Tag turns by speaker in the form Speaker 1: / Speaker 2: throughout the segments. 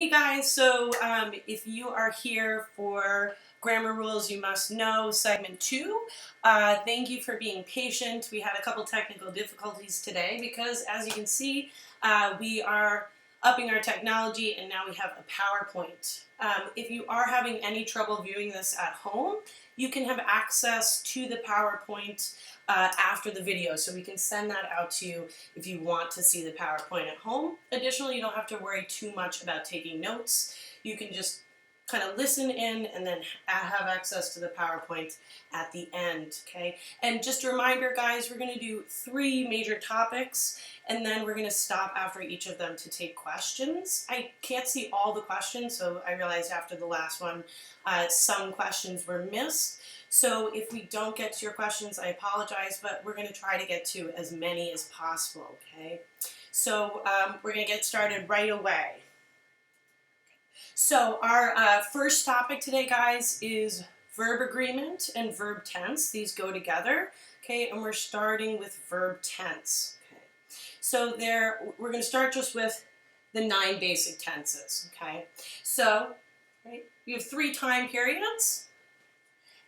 Speaker 1: Hey guys, so if you are here for Grammar Rules You Must Know segment 2, thank you for being patient. We had a couple technical difficulties today because, as you can see, we are upping our technology and now we have a PowerPoint. If you are having any trouble viewing this at home, you can have access to the PowerPoint after the video, so we can send that out to you if you want to see the PowerPoint at home. Additionally, you don't have to worry too much about taking notes. You can just kind of listen in and then have access to the PowerPoint at the end, okay? And just a reminder, guys, we're going to do 3 major topics, and then we're going to stop after each of them to take questions. I can't see all the questions, so I realized after the last one, some questions were missed. So if we don't get to your questions, I apologize, but we're going to try to get to as many as possible, okay? So we're going to get started right away. So our first topic today, guys, is verb agreement and verb tense. These go together, okay? And we're starting with verb tense, okay? So we're going to start just with the 9 basic tenses, okay? So, right, we have 3 time periods,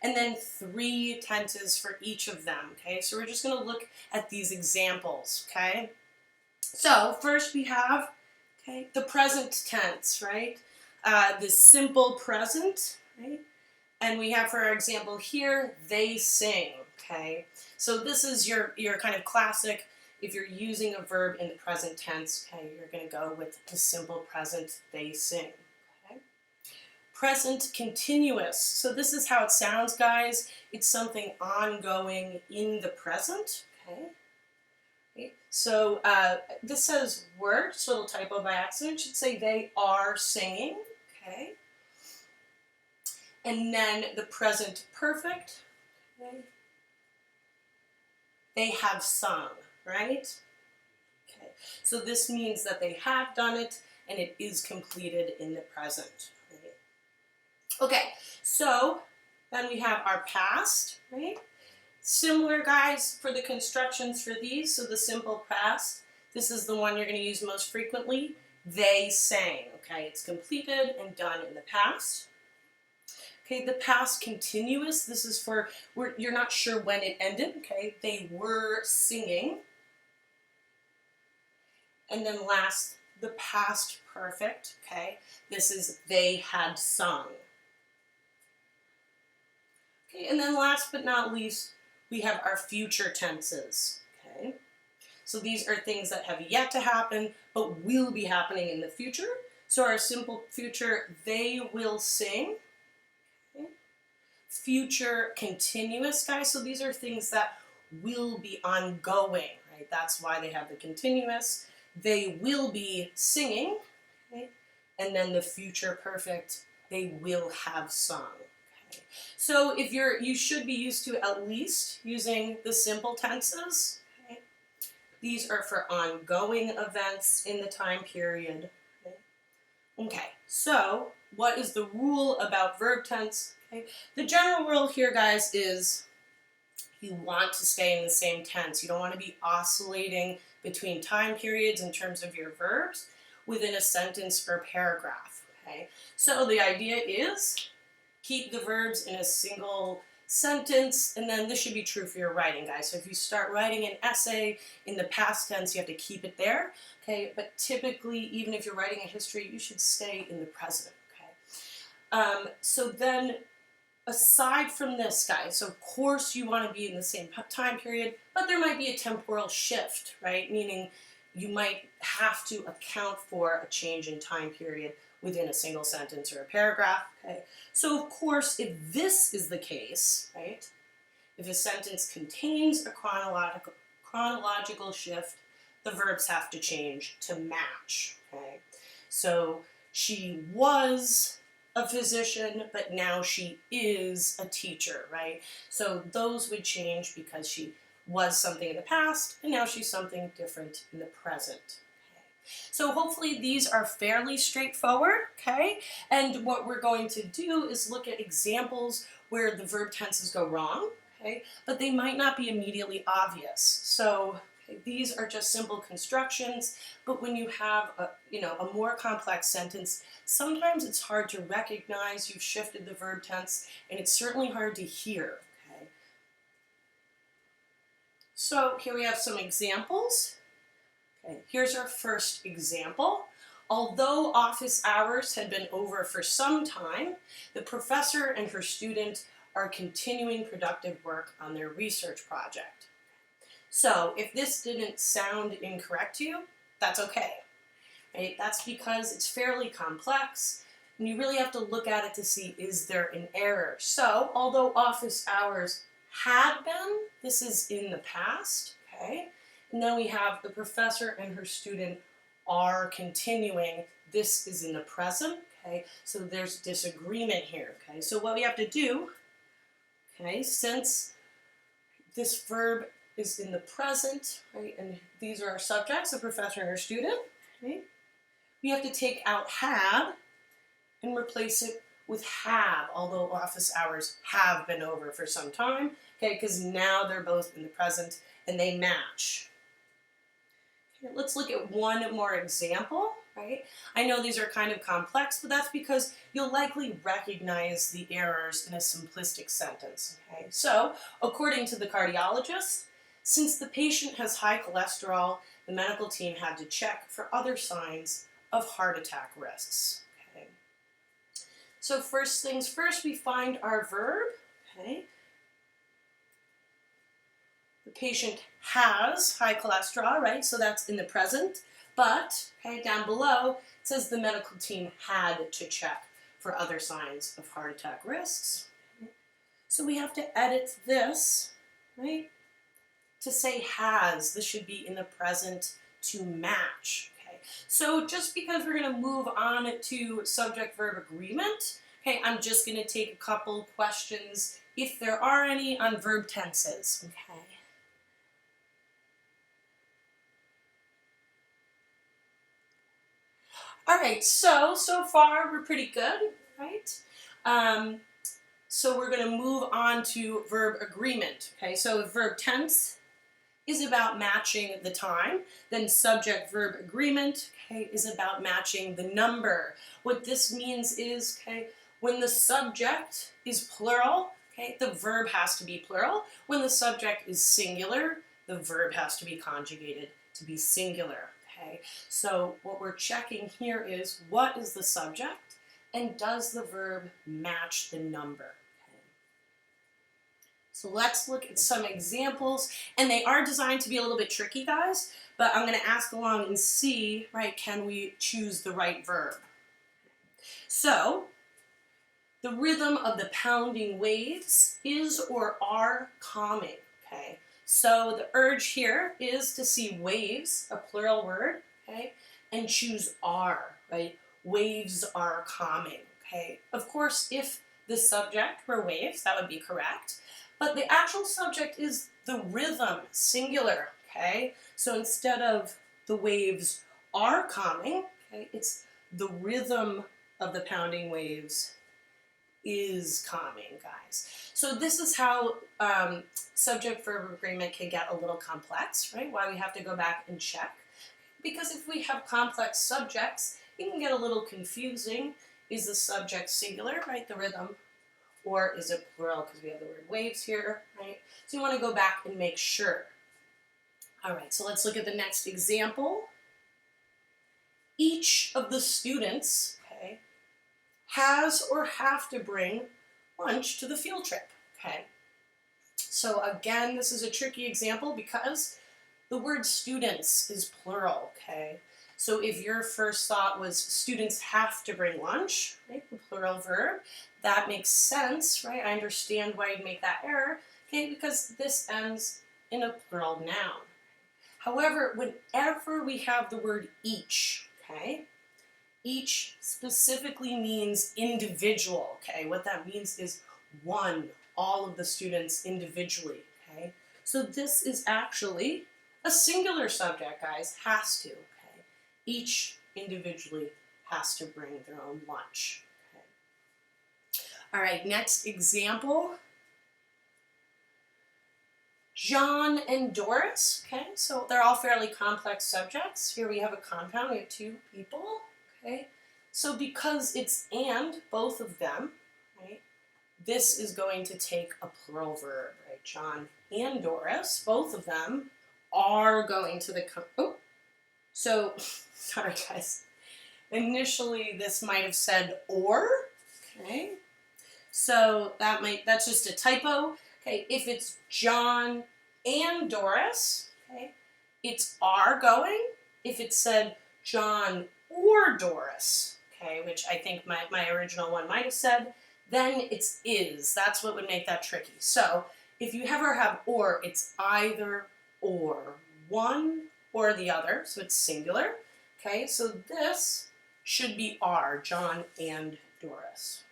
Speaker 1: and then 3 tenses for each of them, okay? So we're just going to look at these examples, okay? So first we have, okay, the present tense, right? The simple present, right? And we have, for our example here, they sing, okay? So this is your kind of classic, if you're using a verb in the present tense, okay, you're going to go with the simple present, they sing. Present continuous. So this is how it sounds, guys. It's something ongoing in the present. Okay. So this says were, so little typo by accident. It should say they are singing. Okay. And then the present perfect. Okay. They have sung, right? Okay. So this means that they have done it and it is completed in the present. Okay, so then we have our past, right? Similar, guys, for the constructions for these. So the simple past, this is the one you're going to use most frequently. They sang, okay? It's completed and done in the past. Okay, the past continuous, this is for, you're not sure when it ended, okay? They were singing. And then last, the past perfect, okay? This is they had sung. Okay, and then last but not least, we have our future tenses, okay? So these are things that have yet to happen, but will be happening in the future. So our simple future, they will sing. Okay? Future continuous, guys, so these are things that will be ongoing, right? That's why they have the continuous. They will be singing, okay? And then the future perfect, they will have sung. So if you should be used to at least using the simple tenses. Okay? These are for ongoing events in the time period. Okay, so what is the rule about verb tense? Okay? The general rule here, guys, is you want to stay in the same tense. You don't want to be oscillating between time periods in terms of your verbs within a sentence or paragraph. Okay? So the idea is keep the verbs in a single sentence, and then this should be true for your writing, guys. So if you start writing an essay in the past tense, you have to keep it there, okay? But typically, even if you're writing a history, you should stay in the present, okay? So then, aside from this, guys, so of course you want to be in the same time period, but there might be a temporal shift, right? Meaning you might have to account for a change in time period within a single sentence or a paragraph, okay? So of course, if this is the case, right, if a sentence contains a chronological shift, the verbs have to change to match, okay? So she was a physician, but now she is a teacher, right? So those would change because she was something in the past, and now she's something different in the present. So hopefully these are fairly straightforward, okay? And what we're going to do is look at examples where the verb tenses go wrong, okay? But they might not be immediately obvious. So Okay, these are just simple constructions, but when you have a more complex sentence, sometimes it's hard to recognize you've shifted the verb tense, and it's certainly hard to hear. Okay? So here we have some examples. Okay, here's our first example. Although office hours had been over for some time, the professor and her student are continuing productive work on their research project. So if this didn't sound incorrect to you, that's okay. Right? That's because it's fairly complex, and you really have to look at it to see, is there an error? So although office hours had been, this is in the past, okay? And then we have the professor and her student are continuing. This is in the present, okay? So there's disagreement here, okay? So what we have to do, okay, since this verb is in the present, right, and these are our subjects, the professor and her student, okay? We have to take out had and replace it with have, although office hours have been over for some time, okay, because now they're both in the present and they match. Okay, let's look at one more example, right? I know these are kind of complex, but that's because you'll likely recognize the errors in a simplistic sentence, okay? So, according to the cardiologist, since the patient has high cholesterol, the medical team had to check for other signs of heart attack risks. Okay. So first things first, we find our verb. Okay. The patient has high cholesterol, right? So that's in the present. But, okay, down below, it says the medical team had to check for other signs of heart attack risks. Okay. So we have to edit this, right? To say has, this should be in the present to match. Okay, so just because we're going to move on to subject-verb agreement, okay, I'm just going to take a couple questions, if there are any, on verb tenses. Okay. All right, so far we're pretty good, right? So we're going to move on to verb agreement. Okay, so verb tense is about matching the time. Then subject-verb agreement, okay, is about matching the number. What this means is, okay, when the subject is plural, okay, the verb has to be plural. When the subject is singular, the verb has to be conjugated to be singular. Okay, so what we're checking here is, what is the subject, and does the verb match the number? So let's look at some examples, and they are designed to be a little bit tricky, guys, but I'm going to ask along and see, right, can we choose the right verb? So, the rhythm of the pounding waves is or are calming, okay? So the urge here is to see waves, a plural word, okay, and choose are, right? Waves are calming, okay? Of course, if the subject were waves, that would be correct. But the actual subject is the rhythm, singular, okay? So instead of the waves are calming, okay, it's the rhythm of the pounding waves is calming, guys. So this is how subject-verb agreement can get a little complex, right? Why we have to go back and check. Because if we have complex subjects, it can get a little confusing. Is the subject singular, right, the rhythm? Or is it plural, because we have the word waves here, right? So you want to go back and make sure. All right, so let's look at the next example. Each of the students, okay, has or have to bring lunch to the field trip, okay? So again, this is a tricky example because the word students is plural, okay? So if your first thought was students have to bring lunch, right, the plural verb, that makes sense, right? I understand why you'd make that error, okay, because this ends in a plural noun. However, whenever we have the word each, okay, each specifically means individual, okay? What that means is one, all of the students individually, okay? So this is actually a singular subject, guys, has to, okay? Each individually has to bring their own lunch. Okay. All right, next example. John and Doris, okay, so they're all fairly complex subjects. Here we have a compound, we have two people, okay. So because it's and, both of them, right, this is going to take a plural verb, right? John and Doris, both of them, are going to the, so, sorry guys. Initially, this might have said or, okay? So that's just a typo. Okay, if it's John and Doris, okay, it's are going. If it said John or Doris, okay, which I think my original one might have said, then it's is. That's what would make that tricky. So if you ever have or, it's either or, one or the other, so it's singular. Okay, so this should be are, John and Doris.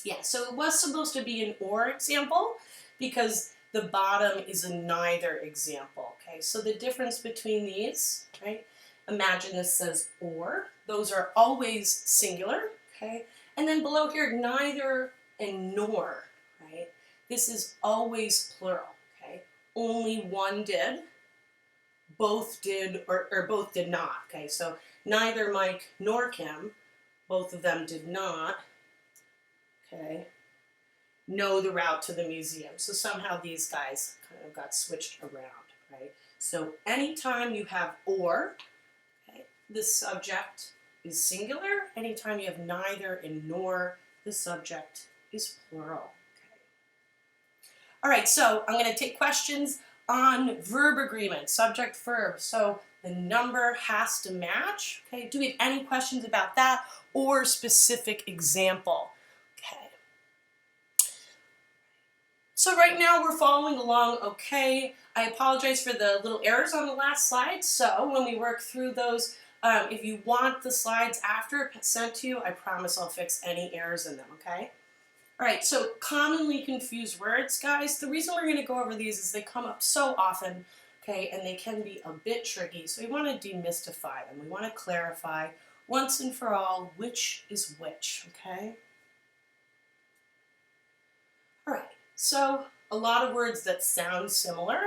Speaker 1: Yeah, so it was supposed to be an or example because the bottom is a neither example, okay? So the difference between these, right? Imagine this says or. Those are always singular, okay? And then below here, neither and nor, right? This is always plural, okay? Only one did, both did, or both did not, okay? So neither Mike nor Kim, both of them did not, okay, know the route to the museum. So somehow these guys kind of got switched around, right? So anytime you have or, okay, the subject is singular. Anytime you have neither and nor, the subject is plural. Okay. All right, so I'm going to take questions on verb agreement, subject, verb. So the number has to match. Okay, do we have any questions about that or specific example? Okay. So right now we're following along okay. I apologize for the little errors on the last slide. So when we work through those, if you want the slides after sent to you, I promise I'll fix any errors in them, okay? All right, so commonly confused words, guys. The reason we're going to go over these is they come up so often, okay, and they can be a bit tricky. So we want to demystify them. We want to clarify once and for all which is which, okay? All right, so a lot of words that sound similar,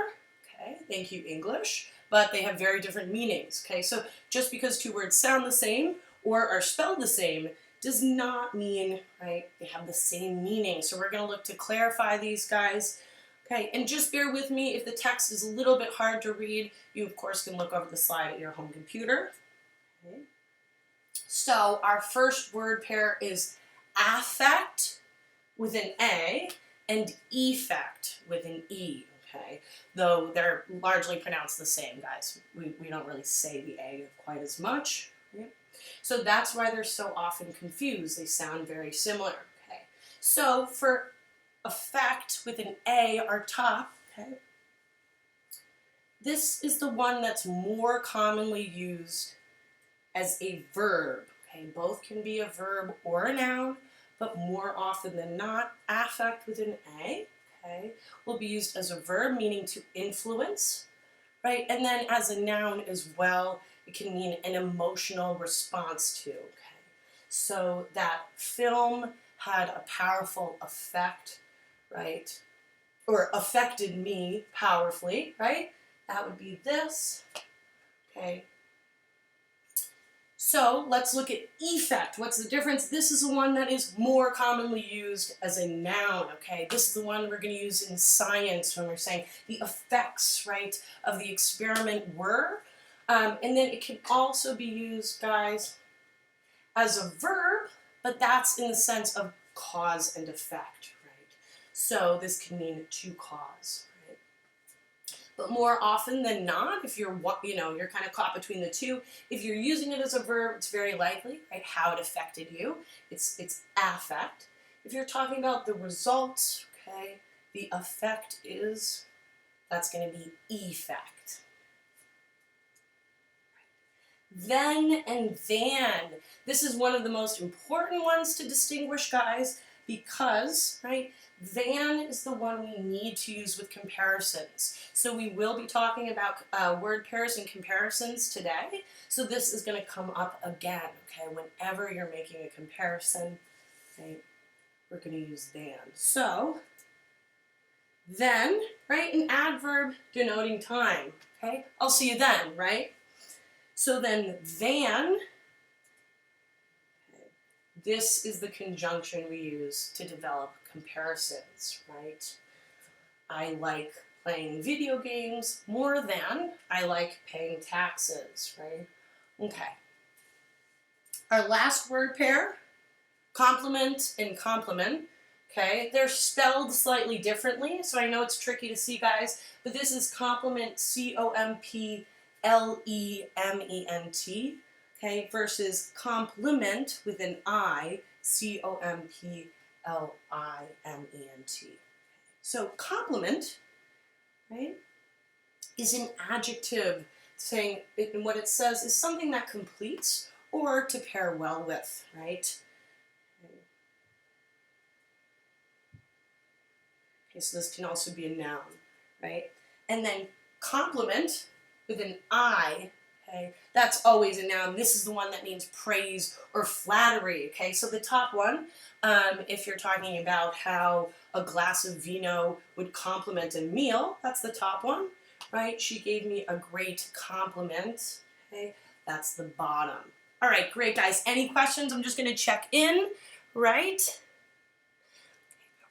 Speaker 1: okay, thank you English, but they have very different meanings, okay? So just because two words sound the same or are spelled the same does not mean, right, they have the same meaning. So we're going to look to clarify these guys, okay? And just bear with me if the text is a little bit hard to read. You, of course, can look over the slide at your home computer. Okay. So our first word pair is affect with an A and effect with an E, okay? Though they're largely pronounced the same, guys. We don't really say the A quite as much, right? So that's why they're so often confused. They sound very similar, okay? So for effect with an A, our top, okay? This is the one that's more commonly used as a verb, okay? Both can be a verb or a noun, but more often than not, affect with an A, okay, will be used as a verb, meaning to influence, right? And then as a noun as well, it can mean an emotional response to, okay? So that film had a powerful effect, right? Or affected me powerfully, right? That would be this, okay? So let's look at effect. What's the difference? This is the one that is more commonly used as a noun, okay? This is the one we're going to use in science when we're saying the effects, right, of the experiment were. And then it can also be used, guys, as a verb, but that's in the sense of cause and effect, right? So this can mean to cause. But more often than not, if you're, you're kind of caught between the two, if you're using it as a verb, it's very likely, right, how it affected you. It's affect. If you're talking about the results, okay, the effect is, that's going to be effect. Then and than. This is one of the most important ones to distinguish, guys, because, right, than is the one we need to use with comparisons. So we will be talking about word pairs and comparisons today. So this is going to come up again, okay? Whenever you're making a comparison, okay, we're going to use than. So Then, right, an adverb denoting time, okay? I'll see you then, right? So then than, okay, this is the conjunction we use to develop comparisons, right? I like playing video games more than I like paying taxes, right? Okay. Our last word pair, complement and complement, okay? They're spelled slightly differently, so I know it's tricky to see, guys, but this is complement, C-O-M-P-L-E-M-E-N-T, okay, versus complement with an I, C-O-M-P-L-I-M-E-N-T. So complement, right, is an adjective saying, and what it says is something that completes or to pair well with, right? Okay, so this can also be a noun, right? And then complement with an I, okay, that's always a noun. This is the one that means praise or flattery, okay? So the top one, if you're talking about how a glass of vino would complement a meal, that's the top one, right? She gave me a great compliment, okay? That's the bottom. All right, great, guys. Any questions? I'm just going to check in, right?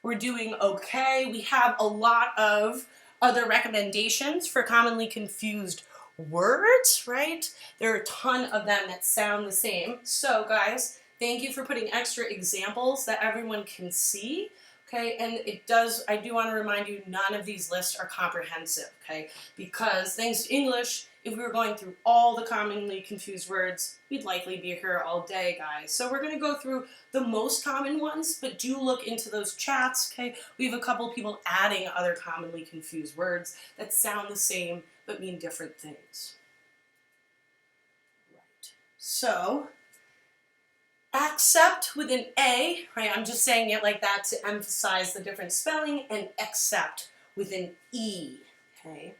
Speaker 1: We're doing okay. We have a lot of other recommendations for commonly confused words, right? There are a ton of them that sound the same. So guys, thank you for putting extra examples that everyone can see. Okay, and I do want to remind you, none of these lists are comprehensive, okay? Because thanks to English, if we were going through all the commonly confused words, we'd likely be here all day, guys. So we're going to go through the most common ones, but do look into those chats, okay? We have a couple people adding other commonly confused words that sound the same but mean different things. Right. So, accept with an A, right? I'm just saying it like that to emphasize the different spelling, and accept with an E, okay?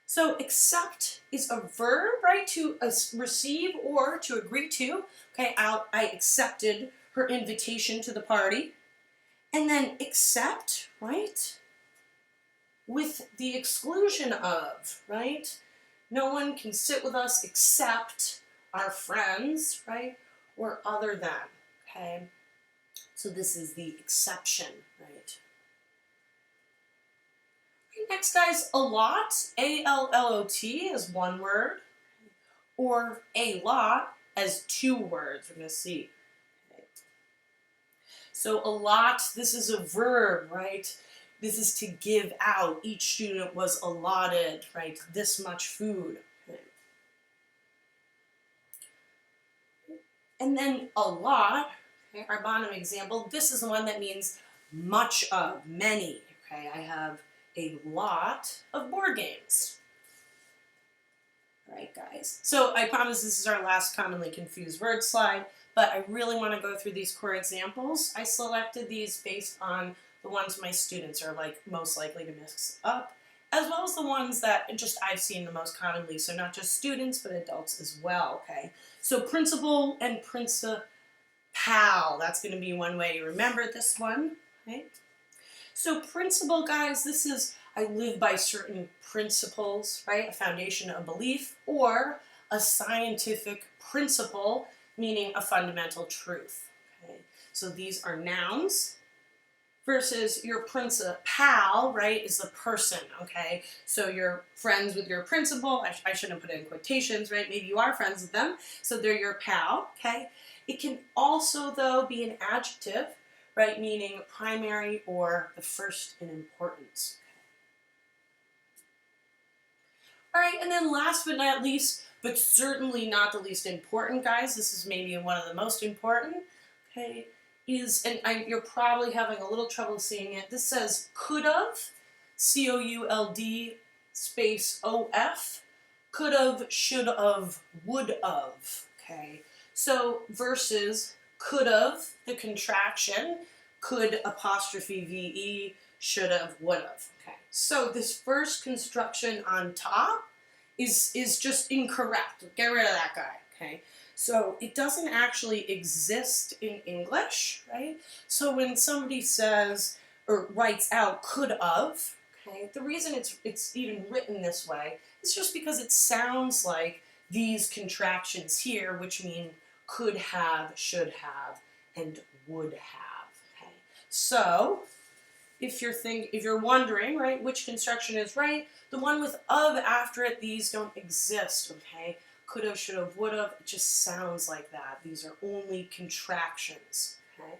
Speaker 1: So accept is a verb, right, to receive or to agree to. Okay, I accepted her invitation to the party. And then accept, right, with the exclusion of, right? No one can sit with us except our friends, right, or other than, okay? So this is the exception, right? Next, guys, a lot, A-L-L-O-T as one word, or a lot as two words. We're going to see. Okay. So a lot, this is a verb, right? This is to give out. Each student was allotted, right, this much food. Okay. And then a lot, okay, our bottom example, this is the one that means much of, many. Okay, I have a lot of board games. All right, guys. So I promise this is our last commonly confused word slide, but I really want to go through these core examples. I selected these based on the ones my students are most likely to mix up, as well as the ones that just I've seen the most commonly. So not just students, but adults as well, okay? So principal and principal, that's going to be one way to remember this one, okay? So principle, guys, this is, I live by certain principles, right? A foundation of belief, or a scientific principle, meaning a fundamental truth, okay? So these are nouns, versus your principal, right, is the person, okay? So you're friends with your principal. I shouldn't put it in quotations, right? Maybe you are friends with them, so they're your pal, okay? It can also, though, be an adjective, right, meaning primary or the first in importance. All right, and then last but not least, but certainly not the least important, guys, this is maybe one of the most important, okay, is, and you're probably having a little trouble seeing it, this says could've, C-O-U-L-D space O-F, could've, should've, would've, okay? So versus could've, the contraction, could apostrophe V-E, should've, would've, okay? So this first construction on top is just incorrect. Get rid of that guy, okay? So it doesn't actually exist in English, right? So when somebody says, or writes out could of, okay, the reason it's even written this way is just because it sounds like these contractions here, which mean could have, should have, and would have. Okay, so if you're wondering, right, which construction is right, the one with of after it, these don't exist. Okay, could have, should have, would have. It just sounds like that. These are only contractions. Okay.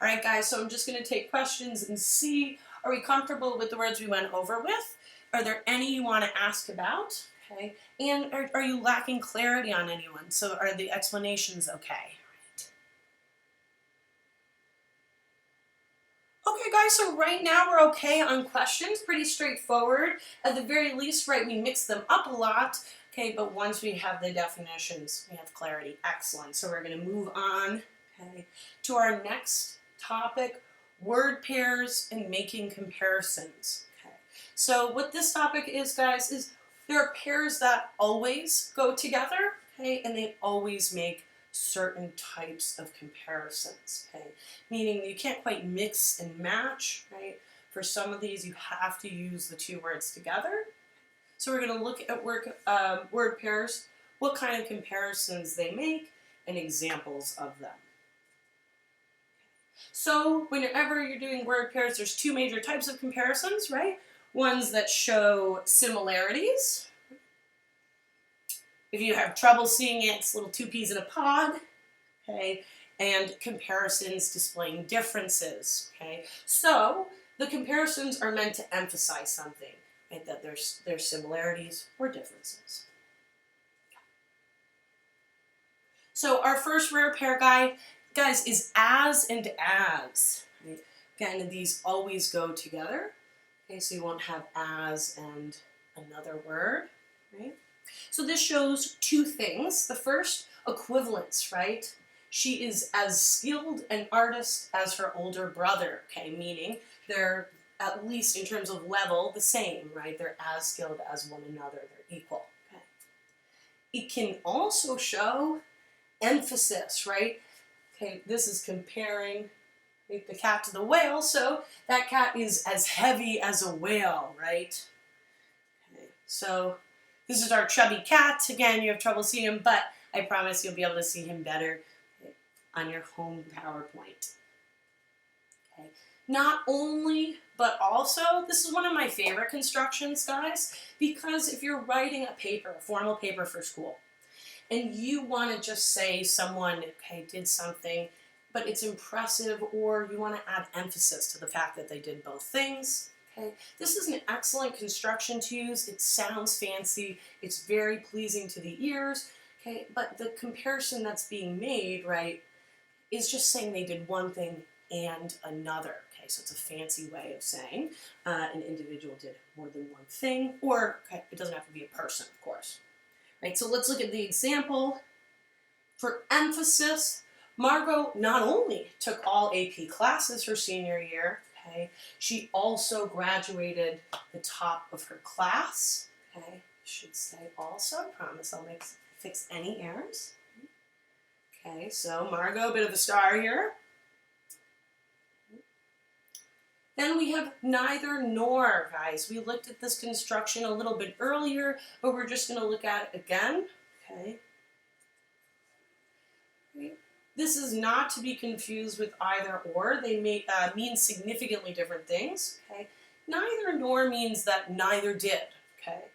Speaker 1: All right, guys. So I'm just going to take questions and see. Are we comfortable with the words we went over with? Are there any you want to ask about? Okay. And are you lacking clarity on anyone? So are the explanations okay? Okay, guys, so right now we're okay on questions, pretty straightforward. At the very least, right, we mix them up a lot, okay, but once we have the definitions, we have clarity. Excellent. So we're going to move on, okay, to our next topic, word pairs and making comparisons. Okay. So what this topic is, guys, is there are pairs that always go together, okay, and they always make certain types of comparisons, okay? Meaning you can't quite mix and match, right? For some of these, you have to use the two words together. So we're going to look at word pairs, what kind of comparisons they make, and examples of them. So whenever you're doing word pairs, there's two major types of comparisons, right? Ones that show similarities. If you have trouble seeing it, it's little two peas in a pod, okay? And comparisons displaying differences, okay? So the comparisons are meant to emphasize something, right? That there's similarities or differences. So our first rare pair, guys, is as and as. Right? Again, these always go together. Okay, so you won't have as and another word, right? So this shows two things. The first, equivalence, right? She is as skilled an artist as her older brother, okay? Meaning they're, at least in terms of level, the same, right? They're as skilled as one another. They're equal, okay? It can also show emphasis, right? Okay, this is comparing the cat to the whale, so that cat is as heavy as a whale, right? Okay, so this is our chubby cat. Again, you have trouble seeing him, but I promise you'll be able to see him better on your home PowerPoint. Okay. Not only, but also, this is one of my favorite constructions, guys, because if you're writing a paper, a formal paper for school, and you want to just say someone, okay, did something, but it's impressive, or you want to add emphasis to the fact that they did both things, okay, this is an excellent construction to use. It sounds fancy. It's very pleasing to the ears, okay, but the comparison that's being made, right, is just saying they did one thing and another. Okay, so it's a fancy way of saying an individual did more than one thing, or okay, it doesn't have to be a person, of course. Right, so let's look at the example. For emphasis, Margot not only took all AP classes her senior year, okay, she also graduated the top of her class. Okay, should say also. Promise I'll fix any errors. Okay, so Margot, a bit of a star here. Then we have neither nor, guys. We looked at this construction a little bit earlier, but we're just going to look at it again. Okay. This is not to be confused with either or. They may mean significantly different things. Okay. Neither nor means that neither did. Okay.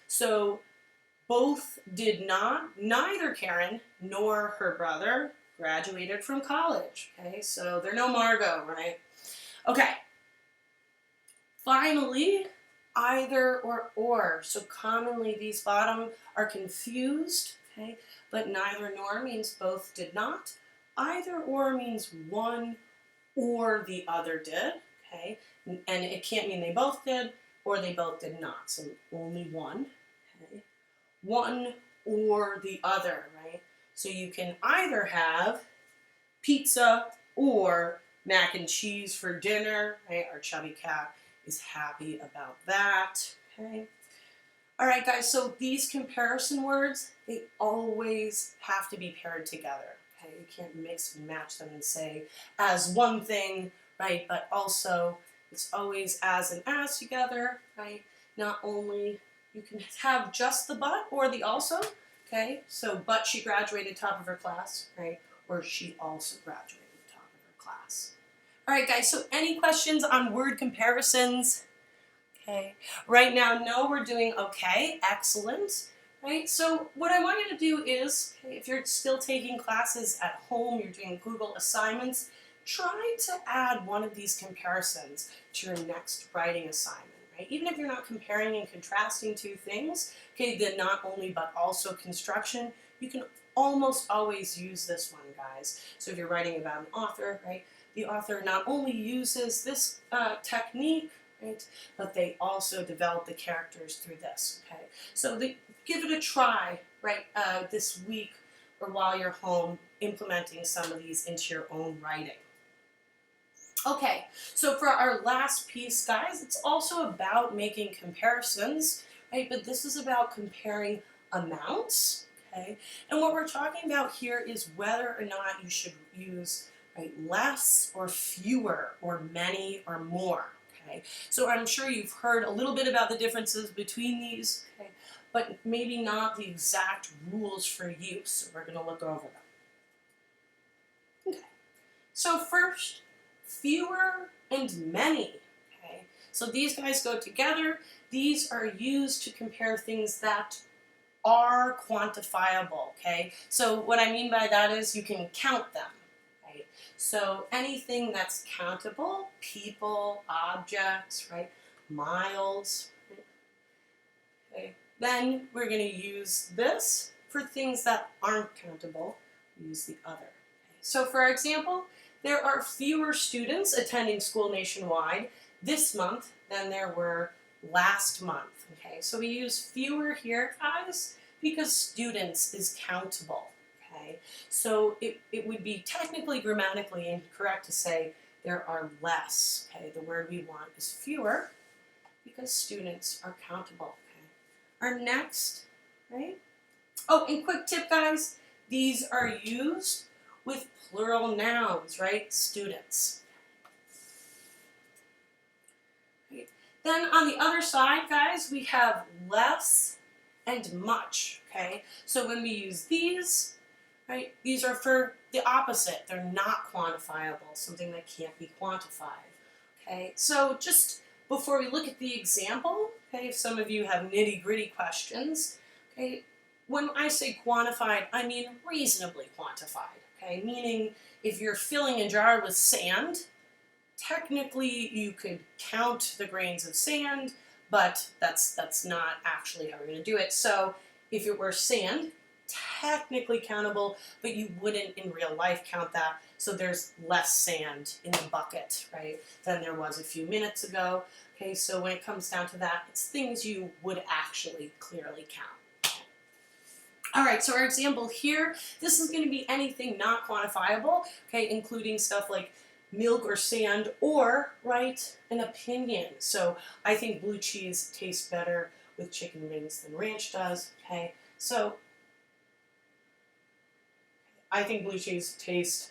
Speaker 1: So both did not, neither Karen nor her brother graduated from college. Okay. So they're no Margot, right? Okay. Finally, either or. So commonly these bottom are confused, okay? But neither nor means both did not. Either or means one or the other did, okay? And it can't mean they both did or they both did not. So only one, okay? One or the other, right? So you can either have pizza or mac and cheese for dinner, right? Our chubby cat is happy about that, okay? All right, guys, so these comparison words, they always have to be paired together, okay? You can't mix and match them and say as one thing, right, but also It's always as and as together, right? Not only, you can have just the but or the also, okay? So, but she graduated top of her class, right? Or she also graduated top of her class. All right, guys, so any questions on word comparisons? Okay, right now, no, we're doing okay, excellent, right? So what I want you to do is, okay, if you're still taking classes at home, you're doing Google assignments, try to add one of these comparisons to your next writing assignment, right? Even if you're not comparing and contrasting two things, okay, the not only but also construction, you can almost always use this one, guys. So if you're writing about an author, right, the author not only uses this technique, right, but they also develop the characters through this, okay? So give it a try, right, this week or while you're home, implementing some of these into your own writing. Okay, so for our last piece, guys, it's also about making comparisons, right, but this is about comparing amounts, okay? And what we're talking about here is whether or not you should use, right, less or fewer or many or more. Okay. So I'm sure you've heard a little bit about the differences between these, okay, but maybe not the exact rules for use. So we're going to look over them. Okay. So first, fewer and many. Okay. So these guys go together. These are used to compare things that are quantifiable. Okay. So what I mean by that is you can count them. So anything that's countable, people, objects, right, miles, okay, then we're going to use this. For things that aren't countable, we use the other. Okay. So for example, there are fewer students attending school nationwide this month than there were last month. Okay, so we use fewer here, guys, because students is countable. Okay, so it would be technically grammatically incorrect to say there are less. Okay, the word we want is fewer because students are countable. Okay, our next, right? Oh, and quick tip, guys, these are used with plural nouns, right? Students. Okay. Then on the other side, guys, we have less and much. Okay, so when we use these, right, these are for the opposite. They're not quantifiable, something that can't be quantified. Okay, so just before we look at the example, okay, if some of you have nitty-gritty questions, okay, when I say quantified, I mean reasonably quantified. Okay, meaning if you're filling a jar with sand, technically you could count the grains of sand, but that's not actually how we're going to do it. So if it were sand, technically countable, but you wouldn't in real life count that, so there's less sand in the bucket, right, than there was a few minutes ago. Okay, so when it comes down to that, it's things you would actually clearly count. All right, so our example here, this is going to be anything not quantifiable, okay, including stuff like milk or sand or, right, an opinion. So I think blue cheese tastes better with chicken wings than ranch does, okay, so I think blue cheese tastes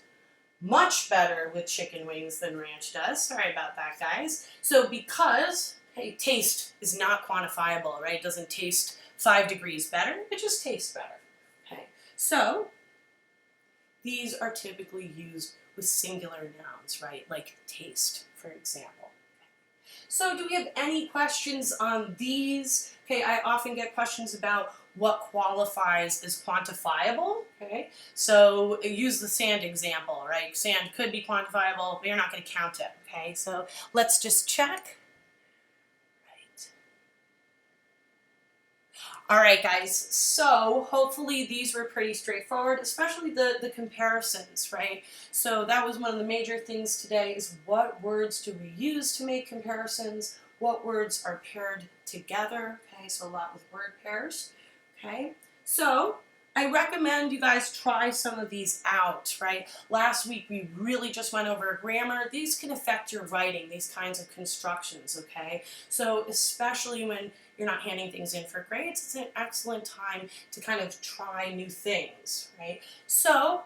Speaker 1: much better with chicken wings than ranch does. Sorry about that, guys. So because, hey, taste is not quantifiable, right? It doesn't taste 5 degrees better. It just tastes better. Okay. So these are typically used with singular nouns, right? Like taste, for example. So do we have any questions on these? Okay, I often get questions about what qualifies as quantifiable, okay? So use the sand example, right? Sand could be quantifiable, but you're not going to count it, okay? So let's just check. Right. All right, guys, so hopefully these were pretty straightforward, especially the comparisons, right? So that was one of the major things today is what words do we use to make comparisons? What words are paired together? Okay, so a lot with word pairs. Okay, so I recommend you guys try some of these out, right? Last week we really just went over grammar. These can affect your writing, these kinds of constructions, okay? So especially when you're not handing things in for grades, it's an excellent time to kind of try new things, right? So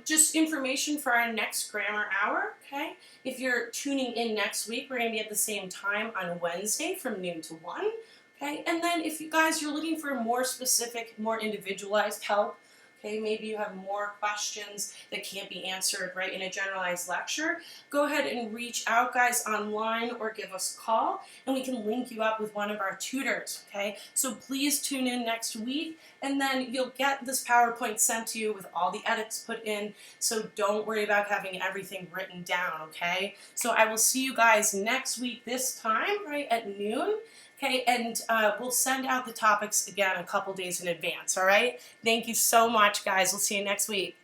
Speaker 1: just information for our next grammar hour, okay? If you're tuning in next week, we're going to be at the same time on Wednesday from noon to 1. Okay, and then if you guys you're looking for more specific, more individualized help, okay, maybe you have more questions that can't be answered right in a generalized lecture, go ahead and reach out, guys, online or give us a call, and we can link you up with one of our tutors, okay? So please tune in next week, and then you'll get this PowerPoint sent to you with all the edits put in, so don't worry about having everything written down, okay? So I will see you guys next week this time, right, at noon. Okay, and we'll send out the topics again a couple days in advance, all right? Thank you so much, guys. We'll see you next week.